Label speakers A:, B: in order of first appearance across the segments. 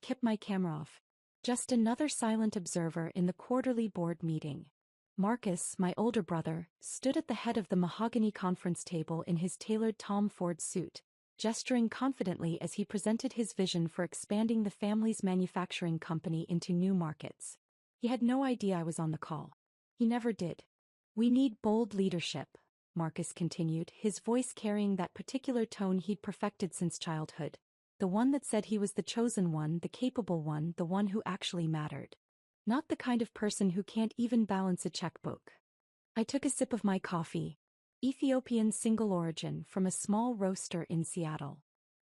A: kept my camera off. Just another silent observer in the quarterly board meeting. Marcus, my older brother, stood at the head of the mahogany conference table in his tailored Tom Ford suit, gesturing confidently as he presented his vision for expanding the family's manufacturing company into new markets. He had no idea I was on the call. He never did. "We need bold leadership," Marcus continued, his voice carrying that particular tone he'd perfected since childhood. The one that said he was the chosen one, the capable one, the one who actually mattered. Not the kind of person who can't even balance a checkbook. I took a sip of my coffee. Ethiopian single origin from a small roaster in Seattle.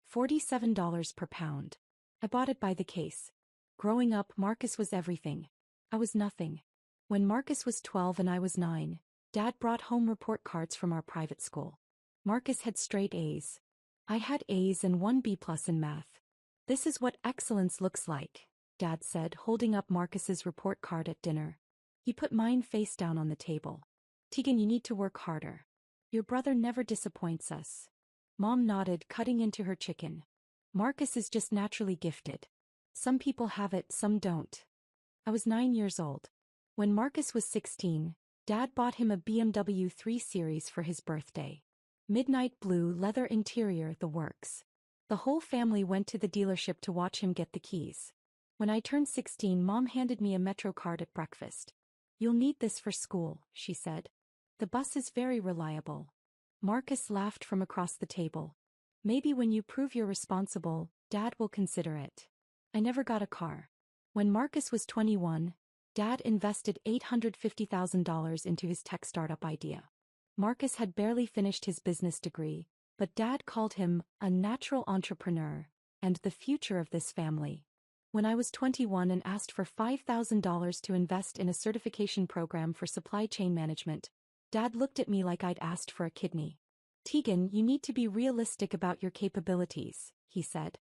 A: $47 per pound. I bought it by the case. Growing up, Marcus was everything. I was nothing. When Marcus was 12 and I was 9, Dad brought home report cards from our private school. Marcus had straight A's. I had A's and 1 B+ in math. "This is what excellence looks like," Dad said, holding up Marcus's report card at dinner. He put mine face down on the table. "Tegan, you need to work harder. Your brother never disappoints us." Mom nodded, cutting into her chicken. "Marcus is just naturally gifted. Some people have it, some don't." I was 9 years old. When Marcus was 16, Dad bought him a BMW 3 Series for his birthday. Midnight blue, leather interior, the works. The whole family went to the dealership to watch him get the keys. When I turned 16, Mom handed me a Metro card at breakfast. "You'll need this for school," she said. "The bus is very reliable." Marcus laughed from across the table. "Maybe when you prove you're responsible, Dad will consider it." I never got a car. When Marcus was 21, Dad invested $850,000 into his tech startup idea. Marcus had barely finished his business degree, but Dad called him a natural entrepreneur and the future of this family. When I was 21 and asked for $5,000 to invest in a certification program for supply chain management, Dad looked at me like I'd asked for a kidney. "Tegan, you need to be realistic about your capabilities," he said.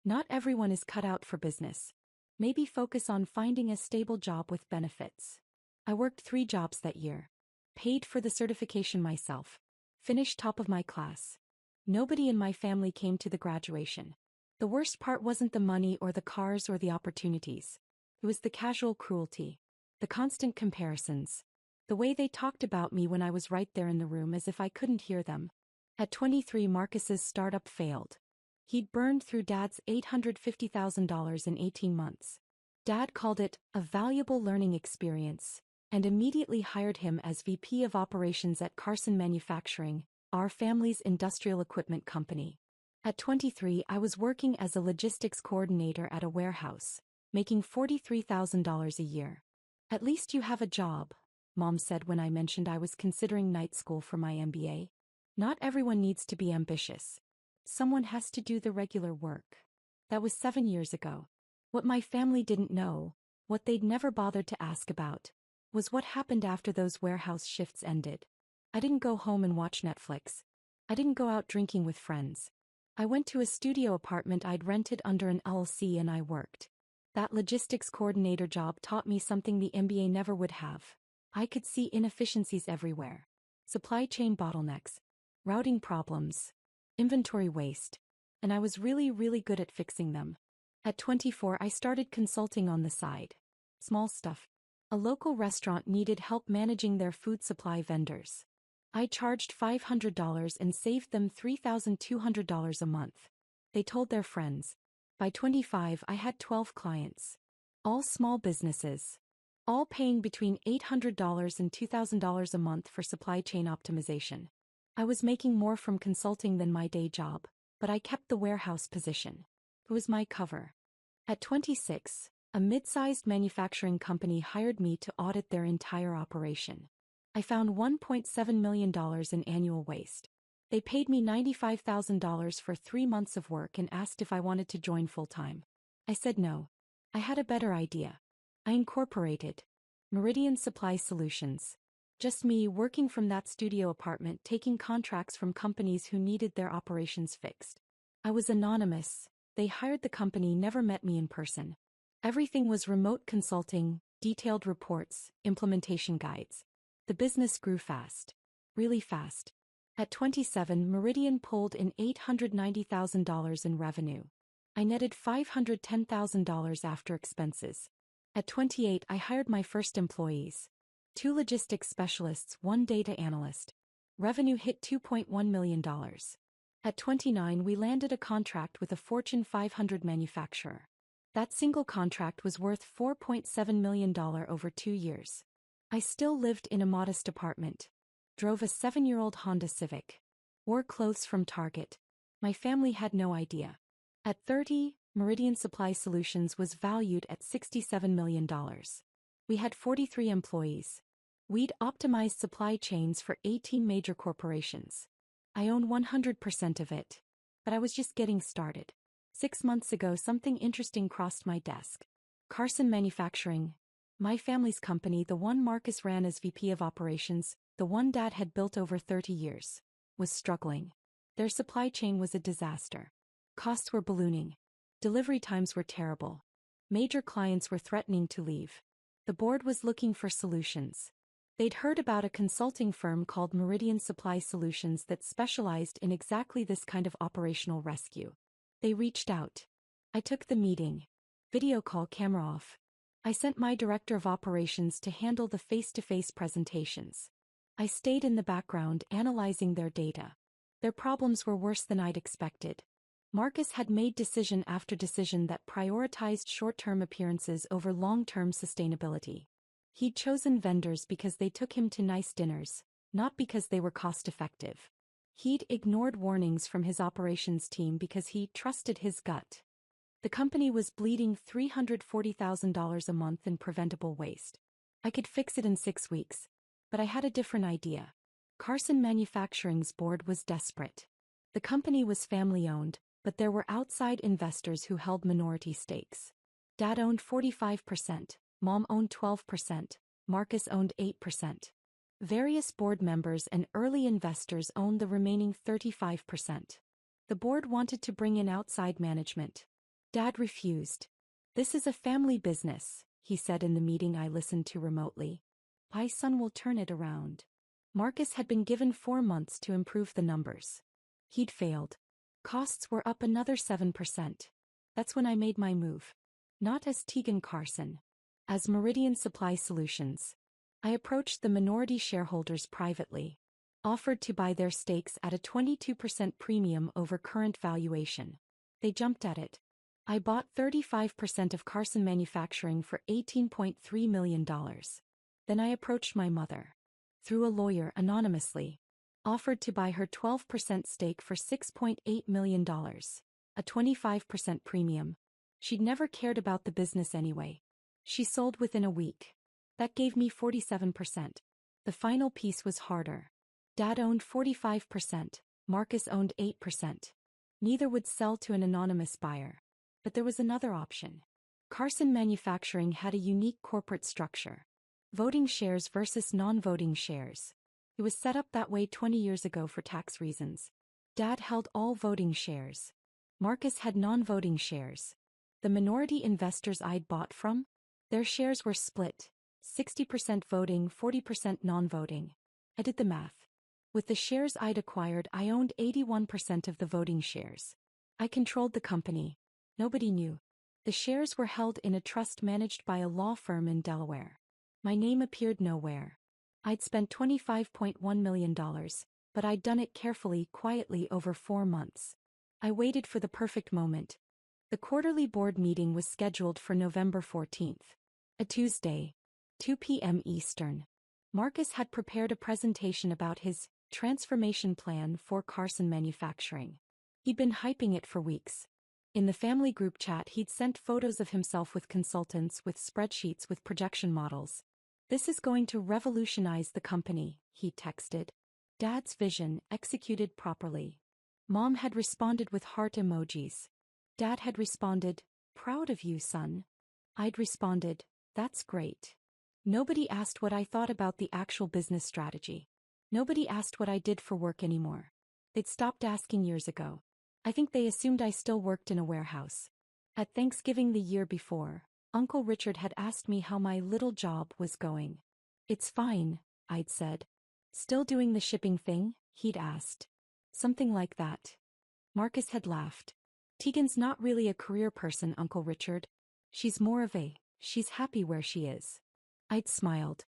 A: "Not everyone is cut out for business. Maybe focus on finding a stable job with benefits." I worked 3 jobs that year. Paid for the certification myself. Finished top of my class. Nobody in my family came to the graduation. The worst part wasn't the money or the cars or the opportunities. It was the casual cruelty. The constant comparisons. The way they talked about me when I was right there in the room as if I couldn't hear them. At 23, Marcus's startup failed. He'd burned through Dad's $850,000 in 18 months. Dad called it a valuable learning experience, and immediately hired him as VP of Operations at Carson Manufacturing, our family's industrial equipment company. At 23, I was working as a logistics coordinator at a warehouse, making $43,000 a year. "At least you have a job," Mom said when I mentioned I was considering night school for my MBA. "Not everyone needs to be ambitious. Someone has to do the regular work." That was 7 years ago. What my family didn't know, what they'd never bothered to ask about, was what happened after those warehouse shifts ended. I didn't go home and watch Netflix. I didn't go out drinking with friends. I went to a studio apartment I'd rented under an LLC and I worked. That logistics coordinator job taught me something the MBA never would have. I could see inefficiencies everywhere. Supply chain bottlenecks, routing problems, inventory waste. And I was really good at fixing them. At 24, I started consulting on the side. Small stuff. A local restaurant needed help managing their food supply vendors. I charged $500 and saved them $3,200 a month. They told their friends. By 25, I had 12 clients. All small businesses. All paying between $800 and $2,000 a month for supply chain optimization. I was making more from consulting than my day job, but I kept the warehouse position. It was my cover. At 26, a mid-sized manufacturing company hired me to audit their entire operation. I found $1.7 million in annual waste. They paid me $95,000 for 3 months of work and asked if I wanted to join full-time. I said no. I had a better idea. I incorporated Meridian Supply Solutions. Just me working from that studio apartment, taking contracts from companies who needed their operations fixed. I was anonymous. They hired the company, never met me in person. Everything was remote consulting, detailed reports, implementation guides. The business grew fast. Really fast. At 27, Meridian pulled in $890,000 in revenue. I netted $510,000 after expenses. At 28, I hired my first employees. 2 logistics specialists, 1 data analyst. Revenue hit $2.1 million. At 29, we landed a contract with a Fortune 500 manufacturer. That single contract was worth $4.7 million over 2 years. I still lived in a modest apartment. Drove a 7-year-old Honda Civic. Wore clothes from Target. My family had no idea. At 30, Meridian Supply Solutions was valued at $67 million. We had 43 employees. We'd optimized supply chains for 18 major corporations. I own 100% of it. But I was just getting started. 6 months ago, something interesting crossed my desk. Carson Manufacturing, my family's company, the one Marcus ran as VP of Operations, the one Dad had built over 30 years, was struggling. Their supply chain was a disaster. Costs were ballooning. Delivery times were terrible. Major clients were threatening to leave. The board was looking for solutions. They'd heard about a consulting firm called Meridian Supply Solutions that specialized in exactly this kind of operational rescue. They reached out. I took the meeting. Video call, camera off. I sent my director of operations to handle the face-to-face presentations. I stayed in the background analyzing their data. Their problems were worse than I'd expected. Marcus had made decision after decision that prioritized short-term appearances over long-term sustainability. He'd chosen vendors because they took him to nice dinners, not because they were cost-effective. He'd ignored warnings from his operations team because he trusted his gut. The company was bleeding $340,000 a month in preventable waste. I could fix it in 6 weeks. But I had a different idea. Carson Manufacturing's board was desperate. The company was family-owned, but there were outside investors who held minority stakes. Dad owned 45%, Mom owned 12%, Marcus owned 8%. Various board members and early investors owned the remaining 35%. The board wanted to bring in outside management. Dad refused. "This is a family business," he said in the meeting I listened to remotely. "My son will turn it around." Marcus had been given 4 months to improve the numbers. He'd failed. Costs were up another 7%. That's when I made my move. Not as Tegan Carson. As Meridian Supply Solutions. I approached the minority shareholders privately. Offered to buy their stakes at a 22% premium over current valuation. They jumped at it. I bought 35% of Carson Manufacturing for $18.3 million. Then I approached my mother. Through a lawyer anonymously. Offered to buy her 12% stake for $6.8 million. A 25% premium. She'd never cared about the business anyway. She sold within a week. That gave me 47%. The final piece was harder. Dad owned 45%, Marcus owned 8%. Neither would sell to an anonymous buyer. But there was another option. Carson Manufacturing had a unique corporate structure. Voting shares versus non-voting shares. It was set up that way 20 years ago for tax reasons. Dad held all voting shares. Marcus had non-voting shares. The minority investors I'd bought from? Their shares were split. 60% voting, 40% non-voting. I did the math. With the shares I'd acquired, I owned 81% of the voting shares. I controlled the company. Nobody knew. The shares were held in a trust managed by a law firm in Delaware. My name appeared nowhere. I'd spent $25.1 million, but I'd done it carefully, quietly over 4 months. I waited for the perfect moment. The quarterly board meeting was scheduled for November 14th. A Tuesday. 2 p.m. Eastern. Marcus had prepared a presentation about his transformation plan for Carson Manufacturing. He'd been hyping it for weeks. In the family group chat, he'd sent photos of himself with consultants, with spreadsheets, with projection models. "This is going to revolutionize the company," he texted. Dad's vision, executed properly. Mom had responded with heart emojis. Dad had responded, "Proud of you, son." I'd responded, "That's great." Nobody asked what I thought about the actual business strategy. Nobody asked what I did for work anymore. They'd stopped asking years ago. I think they assumed I still worked in a warehouse. At Thanksgiving the year before, Uncle Richard had asked me how my little job was going. "It's fine," I'd said. "Still doing the shipping thing?" he'd asked. Something like that. Marcus had laughed. Tegan's not really a career person, Uncle Richard. She's she's happy where she is. I'd smiled.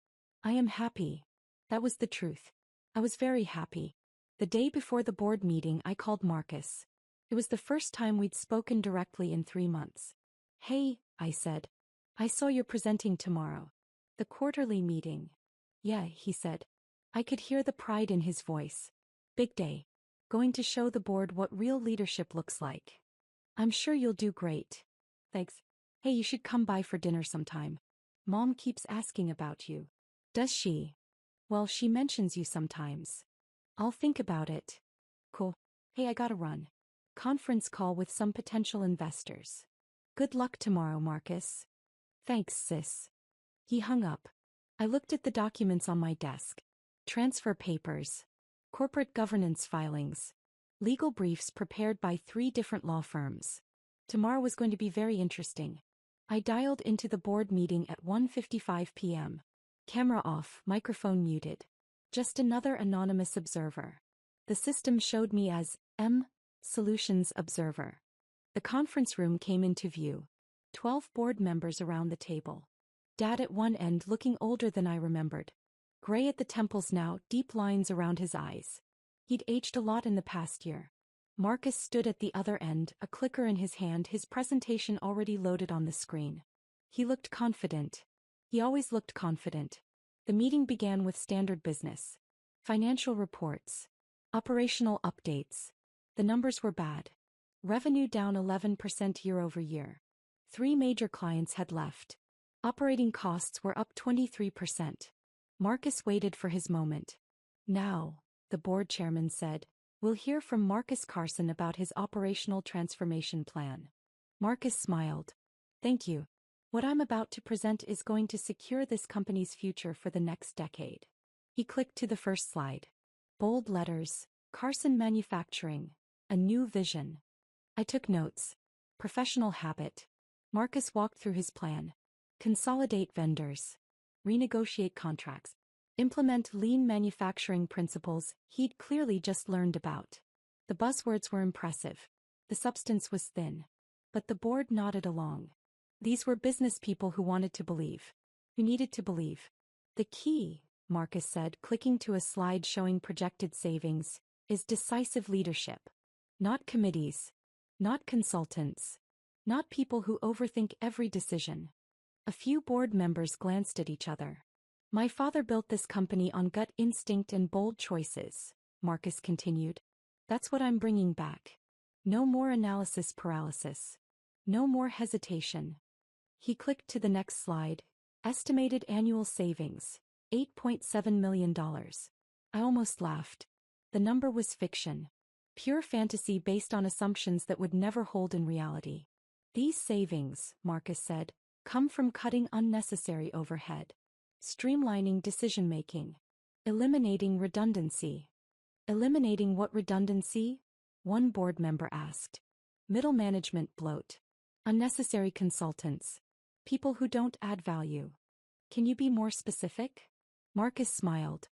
A: I am happy. That was the truth. I was very happy. The day before the board meeting, I called Marcus. It was the first time we'd spoken directly in 3 months. Hey, I said. I saw you're presenting tomorrow. The quarterly meeting. Yeah, he said. I could hear the pride in his voice. Big day. Going to show the board what real leadership looks like. I'm sure you'll do great. Thanks. Hey, you should come by for dinner sometime. Mom keeps asking about you. Does she? Well, she mentions you sometimes. I'll think about it. Cool. Hey, I gotta run. Conference call with some potential investors. Good luck tomorrow, Marcus. Thanks, sis. He hung up. I looked at the documents on my desk. Transfer papers. Corporate governance filings. Legal briefs prepared by 3 different law firms. Tomorrow was going to be very interesting. I dialed into the board meeting at 1:55 p.m. Camera off, microphone muted. Just another anonymous observer. The system showed me as M. Solutions Observer. The conference room came into view. 12 board members around the table. Dad at one end looking older than I remembered. Gray at the temples now, deep lines around his eyes. He'd aged a lot in the past year. Marcus stood at the other end, a clicker in his hand, his presentation already loaded on the screen. He looked confident. He always looked confident. The meeting began with standard business. Financial reports. Operational updates. The numbers were bad. Revenue down 11% year-over-year. 3 major clients had left. Operating costs were up 23%. Marcus waited for his moment. Now, the board chairman said, we'll hear from Marcus Carson about his operational transformation plan. Marcus smiled. Thank you. What I'm about to present is going to secure this company's future for the next decade. He clicked to the first slide. Bold letters, Carson Manufacturing, a new vision. I took notes. Professional habit. Marcus walked through his plan. Consolidate vendors. Renegotiate contracts. Implement lean manufacturing principles he'd clearly just learned about. The buzzwords were impressive. The substance was thin. But the board nodded along. These were business people who wanted to believe. Who needed to believe. The key, Marcus said, clicking to a slide showing projected savings, is decisive leadership. Not committees. Not consultants. Not people who overthink every decision. A few board members glanced at each other. My father built this company on gut instinct and bold choices, Marcus continued. That's what I'm bringing back. No more analysis paralysis. No more hesitation. He clicked to the next slide. Estimated annual savings, $8.7 million. I almost laughed. The number was fiction. Pure fantasy based on assumptions that would never hold in reality. These savings, Marcus said, come from cutting unnecessary overhead. Streamlining decision-making. Eliminating redundancy. Eliminating what redundancy? One board member asked. Middle management bloat. Unnecessary consultants. People who don't add value. Can you be more specific? Marcus smiled.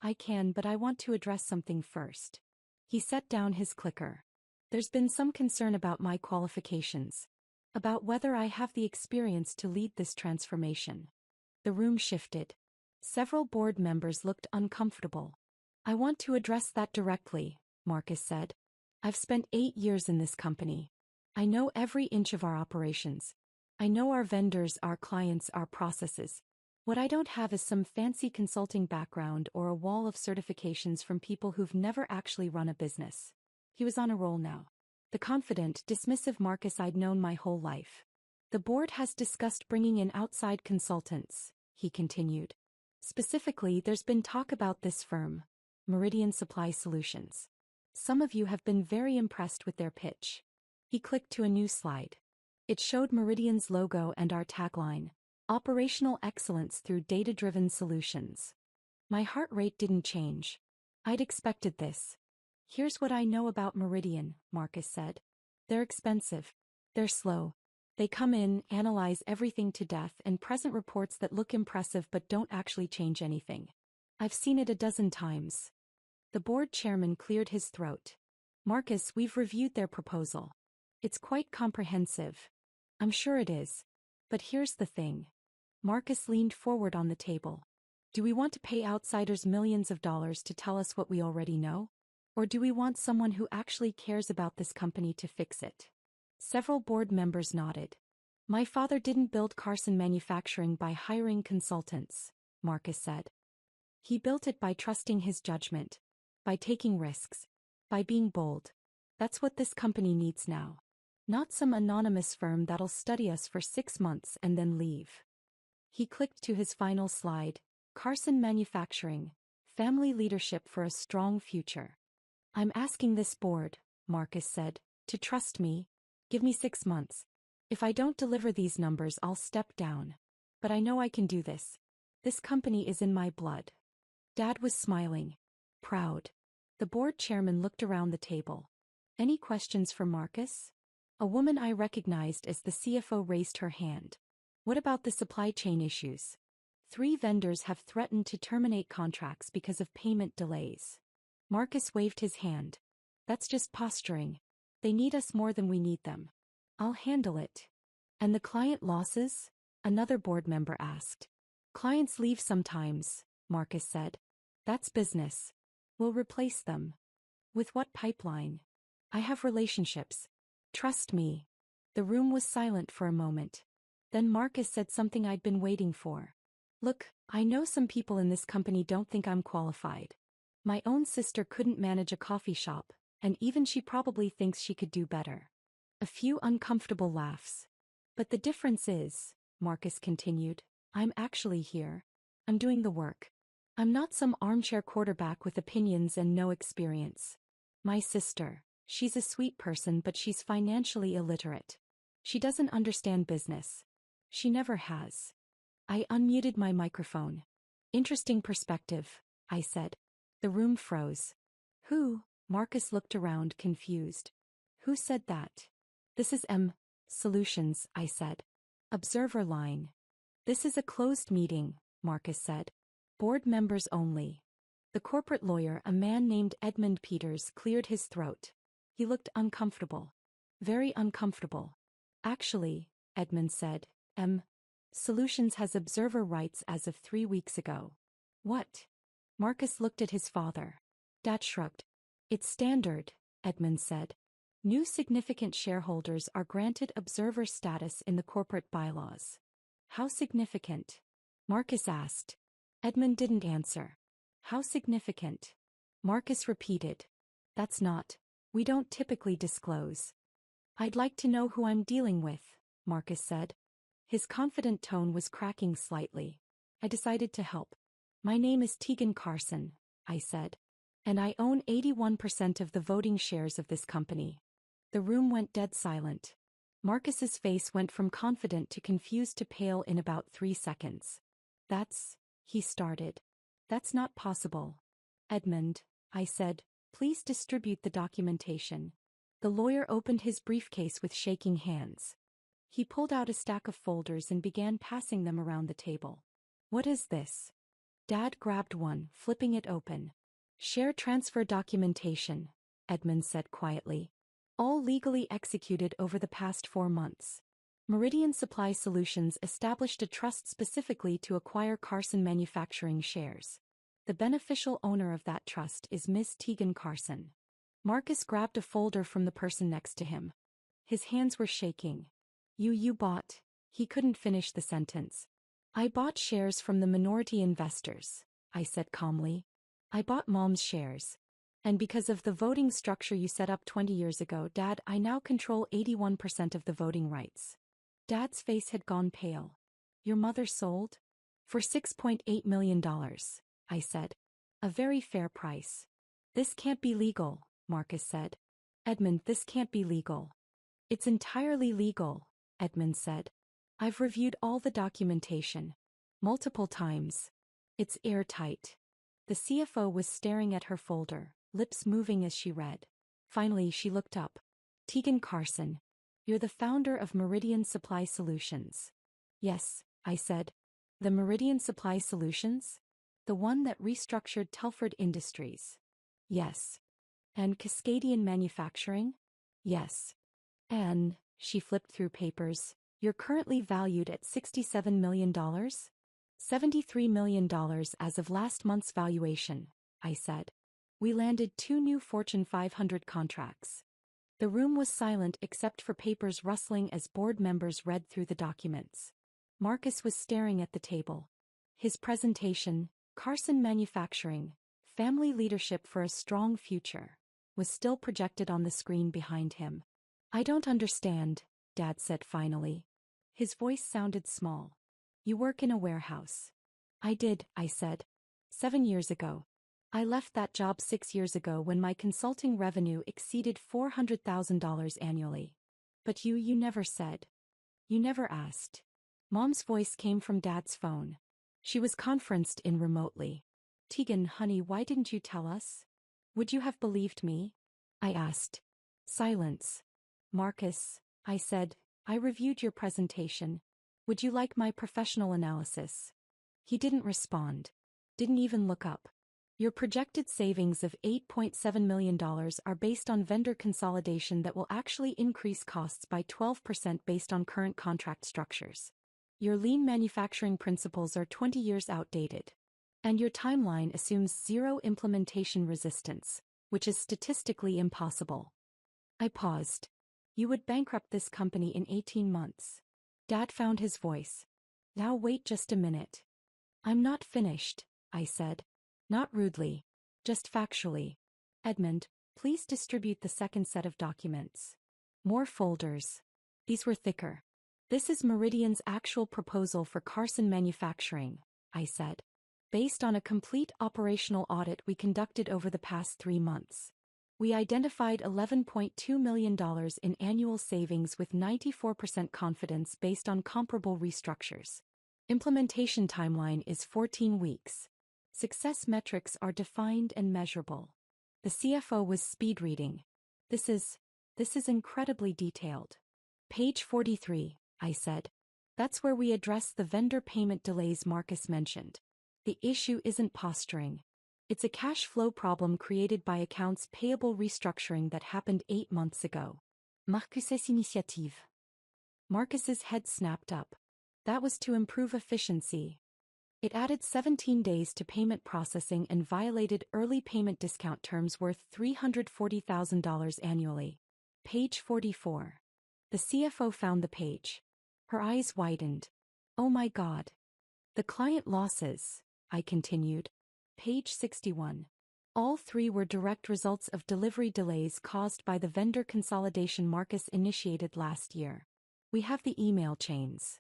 A: I can, but I want to address something first. He set down his clicker. There's been some concern about my qualifications. About whether I have the experience to lead this transformation. The room shifted. Several board members looked uncomfortable. I want to address that directly, Marcus said. I've spent 8 years in this company. I know every inch of our operations. I know our vendors, our clients, our processes. What I don't have is some fancy consulting background or a wall of certifications from people who've never actually run a business. He was on a roll now. The confident, dismissive Marcus I'd known my whole life. The board has discussed bringing in outside consultants, he continued. Specifically, there's been talk about this firm, Meridian Supply Solutions. Some of you have been very impressed with their pitch. He clicked to a new slide. It showed Meridian's logo and our tagline, Operational Excellence Through Data-Driven Solutions. My heart rate didn't change. I'd expected this. Here's what I know about Meridian, Marcus said. They're expensive. They're slow. They come in, analyze everything to death, and present reports that look impressive but don't actually change anything. I've seen it a dozen times. The board chairman cleared his throat. Marcus, we've reviewed their proposal. It's quite comprehensive. I'm sure it is. But here's the thing. Marcus leaned forward on the table. Do we want to pay outsiders millions of dollars to tell us what we already know? Or do we want someone who actually cares about this company to fix it? Several board members nodded. My father didn't build Carson Manufacturing by hiring consultants, Marcus said. He built it by trusting his judgment, by taking risks, by being bold. That's what this company needs now. Not some anonymous firm that'll study us for 6 months and then leave. He clicked to his final slide. Carson Manufacturing, family leadership for a strong future. I'm asking this board, Marcus said, to trust me. Give me 6 months. If I don't deliver these numbers, I'll step down. But I know I can do this. This company is in my blood. Dad was smiling. Proud. The board chairman looked around the table. Any questions for Marcus? A woman I recognized as the CFO raised her hand. What about the supply chain issues? 3 vendors have threatened to terminate contracts because of payment delays. Marcus waved his hand. That's just posturing. They need us more than we need them. I'll handle it. And the client losses? Another board member asked. Clients leave sometimes, Marcus said. That's business. We'll replace them. With what pipeline? I have relationships. Trust me. The room was silent for a moment. Then Marcus said something I'd been waiting for. Look, I know some people in this company don't think I'm qualified. My own sister couldn't manage a coffee shop, and even she probably thinks she could do better. A few uncomfortable laughs. But the difference is, Marcus continued, I'm actually here. I'm doing the work. I'm not some armchair quarterback with opinions and no experience. My sister, she's a sweet person, but she's financially illiterate. She doesn't understand business. She never has. I unmuted my microphone. Interesting perspective, I said. The room froze. Who? Marcus looked around, confused. Who said that? This is Solutions, I said. Observer line. This is a closed meeting, Marcus said. Board members only. The corporate lawyer, a man named Edmund Peters, cleared his throat. He looked uncomfortable. Very uncomfortable. Actually, Edmund said, Solutions has observer rights as of 3 weeks ago. What? Marcus looked at his father. Dad shrugged. It's standard, Edmund said. New significant shareholders are granted observer status in the corporate bylaws. How significant? Marcus asked. Edmund didn't answer. How significant? Marcus repeated. That's not. We don't typically disclose. I'd like to know who I'm dealing with, Marcus said. His confident tone was cracking slightly. I decided to help. My name is Tegan Carson, I said. And I own 81% of the voting shares of this company. The room went dead silent. Marcus's face went from confident to confused to pale in about 3 seconds. He started. That's not possible. Edmund, I said, please distribute the documentation. The lawyer opened his briefcase with shaking hands. He pulled out a stack of folders and began passing them around the table. What is this? Dad grabbed one, flipping it open. Share transfer documentation, Edmund said quietly. All legally executed over the past 4 months. Meridian Supply Solutions established a trust specifically to acquire Carson Manufacturing shares. The beneficial owner of that trust is Miss Tegan Carson. Marcus grabbed a folder from the person next to him. His hands were shaking. You bought. He couldn't finish the sentence. I bought shares from the minority investors, I said calmly. I bought Mom's shares. And because of the voting structure you set up 20 years ago, Dad, I now control 81% of the voting rights. Dad's face had gone pale. Your mother sold? For $6.8 million, I said. A very fair price. This can't be legal, Marcus said. Edmund, this can't be legal. It's entirely legal, Edmund said. I've reviewed all the documentation. Multiple times. It's airtight. The CFO was staring at her folder, lips moving as she read. Finally, she looked up. Tegan Carson. You're the founder of Meridian Supply Solutions. Yes, I said. The Meridian Supply Solutions? The one that restructured Telford Industries. Yes. And Cascadian Manufacturing? Yes. Anne, she flipped through papers, you're currently valued at $67 million? $73 million as of last month's valuation, I said. We landed 2 new Fortune 500 contracts. The room was silent except for papers rustling as board members read through the documents. Marcus was staring at the table. His presentation, Carson Manufacturing, Family Leadership for a Strong Future, was still projected on the screen behind him. I don't understand, Dad said finally. His voice sounded small. You work in a warehouse. I did, I said. 7 years ago. I left that job 6 years ago when my consulting revenue exceeded $400,000 annually. But you never said. You never asked. Mom's voice came from Dad's phone. She was conferenced in remotely. Tegan, honey, why didn't you tell us? Would you have believed me? I asked. Silence. Marcus, I said, I reviewed your presentation. Would you like my professional analysis? He didn't respond. Didn't even look up. Your projected savings of $8.7 million are based on vendor consolidation that will actually increase costs by 12% based on current contract structures. Your lean manufacturing principles are 20 years outdated. And your timeline assumes zero implementation resistance, which is statistically impossible. I paused. You would bankrupt this company in 18 months. Dad found his voice. Now wait just a minute. I'm not finished, I said. Not rudely. Just factually. Edmund, please distribute the second set of documents. More folders. These were thicker. This is Meridian's actual proposal for Carson Manufacturing, I said. Based on a complete operational audit we conducted over the past 3 months. We identified $11.2 million in annual savings with 94% confidence based on comparable restructures. Implementation timeline is 14 weeks. Success metrics are defined and measurable. The CFO was speed reading. This is incredibly detailed. Page 43, I said. That's where we address the vendor payment delays Marcus mentioned. The issue isn't posturing. It's a cash flow problem created by accounts payable restructuring that happened 8 months ago. Marcus's initiative. Marcus's head snapped up. That was to improve efficiency. It added 17 days to payment processing and violated early payment discount terms worth $340,000 annually. Page 44. The CFO found the page. Her eyes widened. Oh my God. The client losses, I continued. Page 61. All 3 were direct results of delivery delays caused by the vendor consolidation Marcus initiated last year. We have the email chains.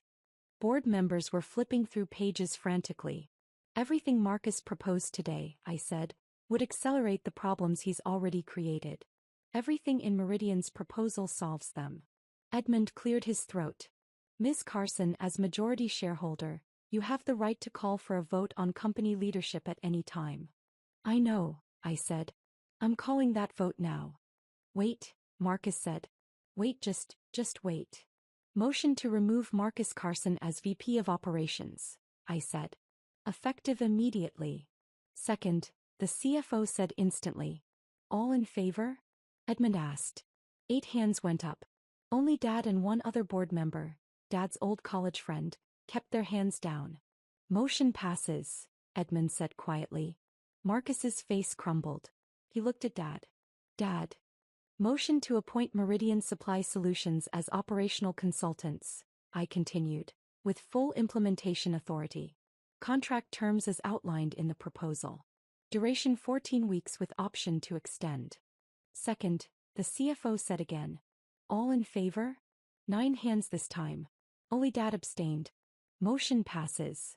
A: Board members were flipping through pages frantically. Everything Marcus proposed today, I said, would accelerate the problems he's already created. Everything in Meridian's proposal solves them. Edmund cleared his throat. Ms. Carson, as majority shareholder, you have the right to call for a vote on company leadership at any time. I know, I said. I'm calling that vote now. Wait, Marcus said. Wait, just wait. Motion to remove Marcus Carson as VP of Operations, I said. Effective immediately. Second, the CFO said instantly. All in favor? Edmund asked. 8 hands went up. Only Dad and 1 other board member, Dad's old college friend, kept their hands down. Motion passes, Edmund said quietly. Marcus's face crumbled. He looked at Dad. Dad. Motion to appoint Meridian Supply Solutions as operational consultants, I continued, with full implementation authority. Contract terms as outlined in the proposal. Duration 14 weeks with option to extend. Second, the CFO said again. All in favor? 9 hands this time. Only Dad abstained. Motion passes.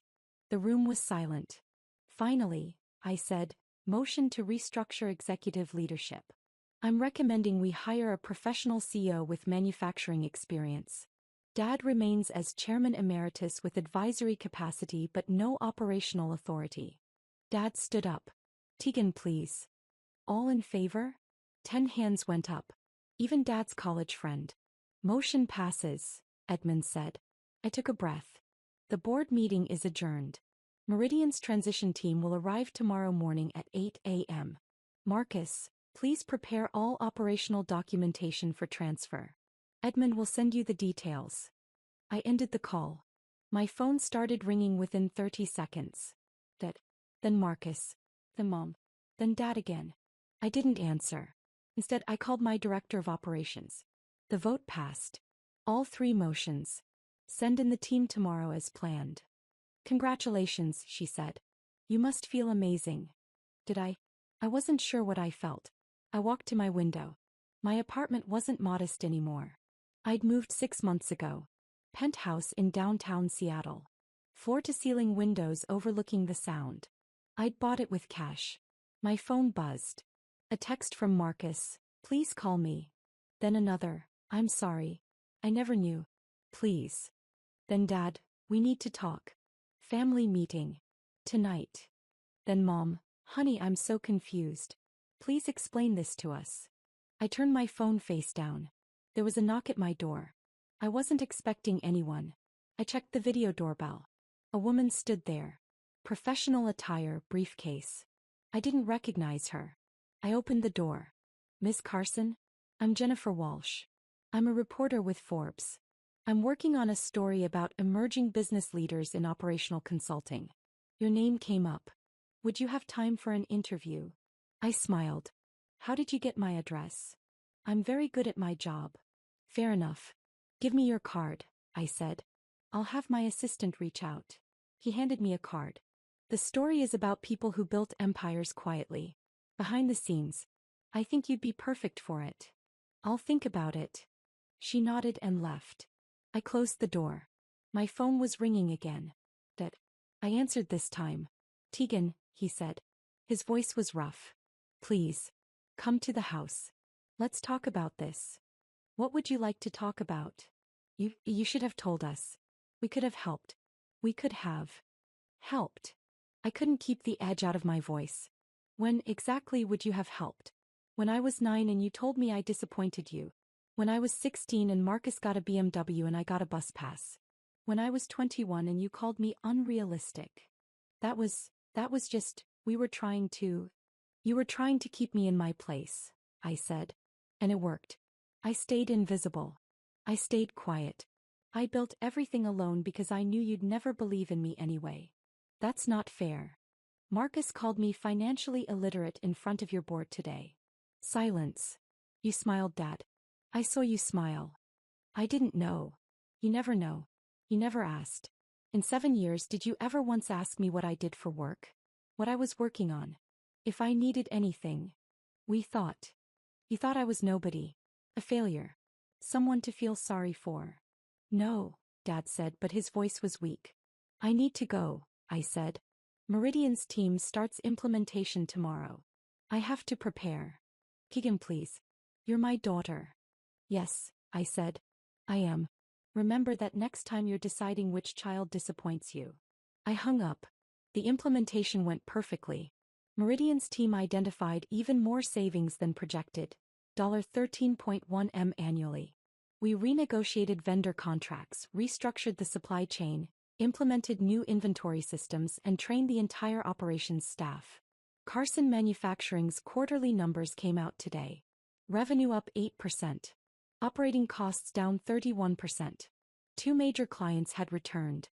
A: The room was silent. Finally, I said, motion to restructure executive leadership. I'm recommending we hire a professional CEO with manufacturing experience. Dad remains as chairman emeritus with advisory capacity but no operational authority. Dad stood up. Tegan, please. All in favor? 10 hands went up. Even Dad's college friend. Motion passes, Edmund said. I took a breath. The board meeting is adjourned. Meridian's transition team will arrive tomorrow morning at 8 a.m. Marcus, please prepare all operational documentation for transfer. Edmund will send you the details. I ended the call. My phone started ringing within 30 seconds. Dad. Then Marcus. Then Mom. Then Dad again. I didn't answer. Instead, I called my director of operations. The vote passed. All 3 motions. Send in the team tomorrow as planned. Congratulations, she said. You must feel amazing. Did I? I wasn't sure what I felt. I walked to my window. My apartment wasn't modest anymore. I'd moved 6 months ago. Penthouse in downtown Seattle. Floor-to-ceiling windows overlooking the Sound. I'd bought it with cash. My phone buzzed. A text from Marcus, please call me. Then another, I'm sorry. I never knew. Please. Then Dad, we need to talk. Family meeting. Tonight. Then Mom, honey, I'm so confused. Please explain this to us. I turned my phone face down. There was a knock at my door. I wasn't expecting anyone. I checked the video doorbell. A woman stood there. Professional attire, briefcase. I didn't recognize her. I opened the door. Miss Carson? I'm Jennifer Walsh. I'm a reporter with Forbes. I'm working on a story about emerging business leaders in operational consulting. Your name came up. Would you have time for an interview? I smiled. How did you get my address? I'm very good at my job. Fair enough. Give me your card, I said. I'll have my assistant reach out. He handed me a card. The story is about people who built empires quietly. Behind the scenes. I think you'd be perfect for it. I'll think about it. She nodded and left. I closed the door. My phone was ringing again. Dad. I answered this time. Tegan, he said. His voice was rough. Please. Come to the house. Let's talk about this. What would you like to talk about? You should have told us. We could have helped. We could have helped. I couldn't keep the edge out of my voice. When exactly would you have helped? When I was 9 and you told me I disappointed you. When I was 16 and Marcus got a BMW and I got a bus pass. When I was 21 and you called me unrealistic. That was just, you were trying to keep me in my place, I said. And it worked. I stayed invisible. I stayed quiet. I built everything alone because I knew you'd never believe in me anyway. That's not fair. Marcus called me financially illiterate in front of your board today. Silence. You smiled, Dad. I saw you smile. I didn't know. You never know. You never asked. In 7 years, did you ever once ask me what I did for work? What I was working on? If I needed anything? You thought I was nobody. A failure. Someone to feel sorry for. No, Dad said, but his voice was weak. I need to go, I said. Meridian's team starts implementation tomorrow. I have to prepare. Keegan, please. You're my daughter. Yes, I said. I am. Remember that next time you're deciding which child disappoints you. I hung up. The implementation went perfectly. Meridian's team identified even more savings than projected. $13.1 million annually. We renegotiated vendor contracts, restructured the supply chain, implemented new inventory systems, and trained the entire operations staff. Carson Manufacturing's quarterly numbers came out today. Revenue up 8%. Operating costs down 31%. 2 major clients had returned.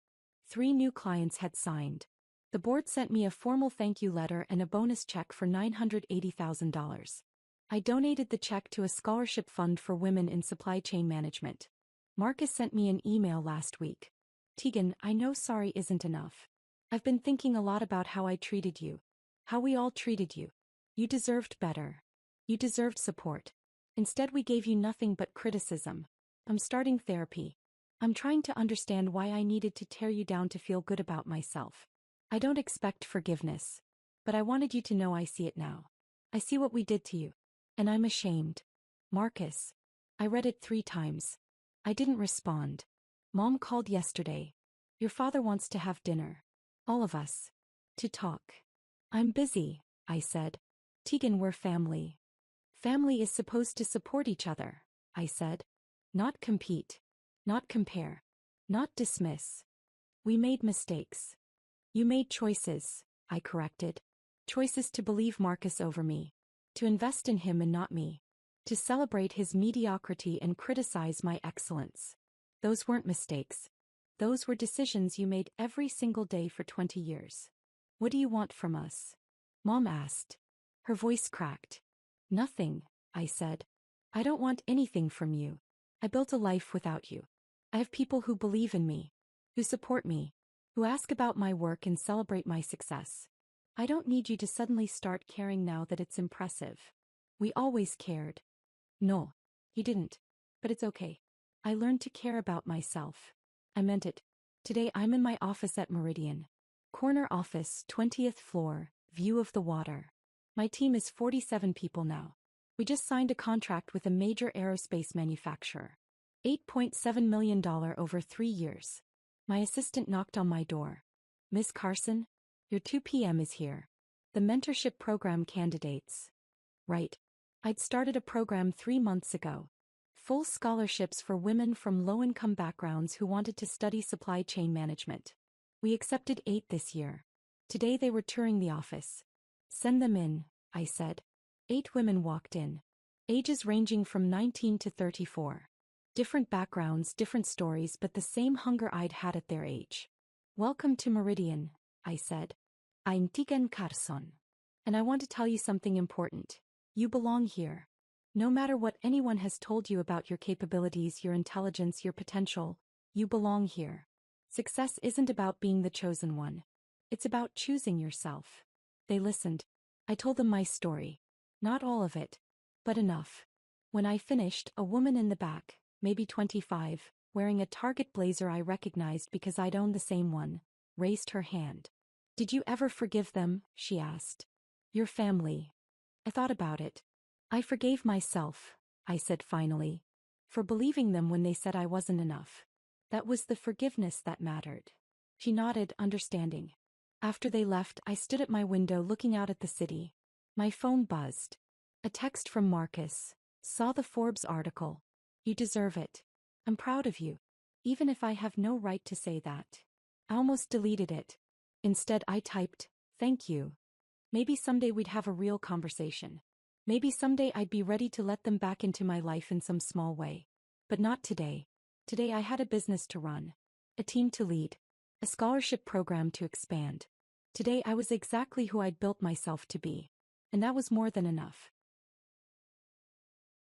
A: 3 new clients had signed. The board sent me a formal thank you letter and a bonus check for $980,000. I donated the check to a scholarship fund for women in supply chain management. Marcus sent me an email last week. Tegan, I know sorry isn't enough. I've been thinking a lot about how I treated you. How we all treated you. You deserved better. You deserved support. Instead, we gave you nothing but criticism. I'm starting therapy. I'm trying to understand why I needed to tear you down to feel good about myself. I don't expect forgiveness. But I wanted you to know I see it now. I see what we did to you. And I'm ashamed. Marcus. I read it 3 times. I didn't respond. Mom called yesterday. Your father wants to have dinner. All of us. To talk. I'm busy, I said. Tegan, we're family. Family is supposed to support each other, I said. Not compete. Not compare. Not dismiss. We made mistakes. You made choices, I corrected. Choices to believe Marcus over me. To invest in him and not me. to celebrate his mediocrity and criticize my excellence. Those weren't mistakes. Those were decisions you made every single day for 20 years. What do you want from us? Mom asked. Her voice cracked. Nothing, I said. I don't want anything from you. I built a life without you. I have people who believe in me, who support me, who ask about my work and celebrate my success. I don't need you to suddenly start caring now that it's impressive. We always cared. No, he didn't. But it's okay. I learned to care about myself. I meant it. Today I'm in my office at Meridian. Corner office, 20th floor, view of the water. My team is 47 people now. We just signed a contract with a major aerospace manufacturer. $8.7 million over 3 years. My assistant knocked on my door. Miss Carson, your 2 p.m. is here. The mentorship program candidates. Right. I'd started a program 3 months ago. Full scholarships for women from low-income backgrounds who wanted to study supply chain management. We accepted 8 this year. Today they were touring the office. Send them in, I said. 8 women walked in. Ages ranging from 19 to 34. Different backgrounds, different stories, but the same hunger I'd had at their age. Welcome to Meridian, I said. I'm Tigen Carson. And I want to tell you something important. You belong here. No matter what anyone has told you about your capabilities, your intelligence, your potential, you belong here. Success isn't about being the chosen one. It's about choosing yourself. They listened. I told them my story. Not all of it, but enough. When I finished, a woman in the back, maybe 25, wearing a Target blazer I recognized because I'd owned the same one, raised her hand. Did you ever forgive them? She asked. Your family. I thought about it. I forgave myself, I said finally, for believing them when they said I wasn't enough. That was the forgiveness that mattered. She nodded, understanding. After they left, I stood at my window looking out at the city. My phone buzzed. A text from Marcus. Saw the Forbes article. You deserve it. I'm proud of you. Even if I have no right to say that. I almost deleted it. Instead I typed, thank you. Maybe someday we'd have a real conversation. Maybe someday I'd be ready to let them back into my life in some small way. But not today. Today I had a business to run. A team to lead. A scholarship program to expand. Today I was exactly who I'd built myself to be. And that was more than enough.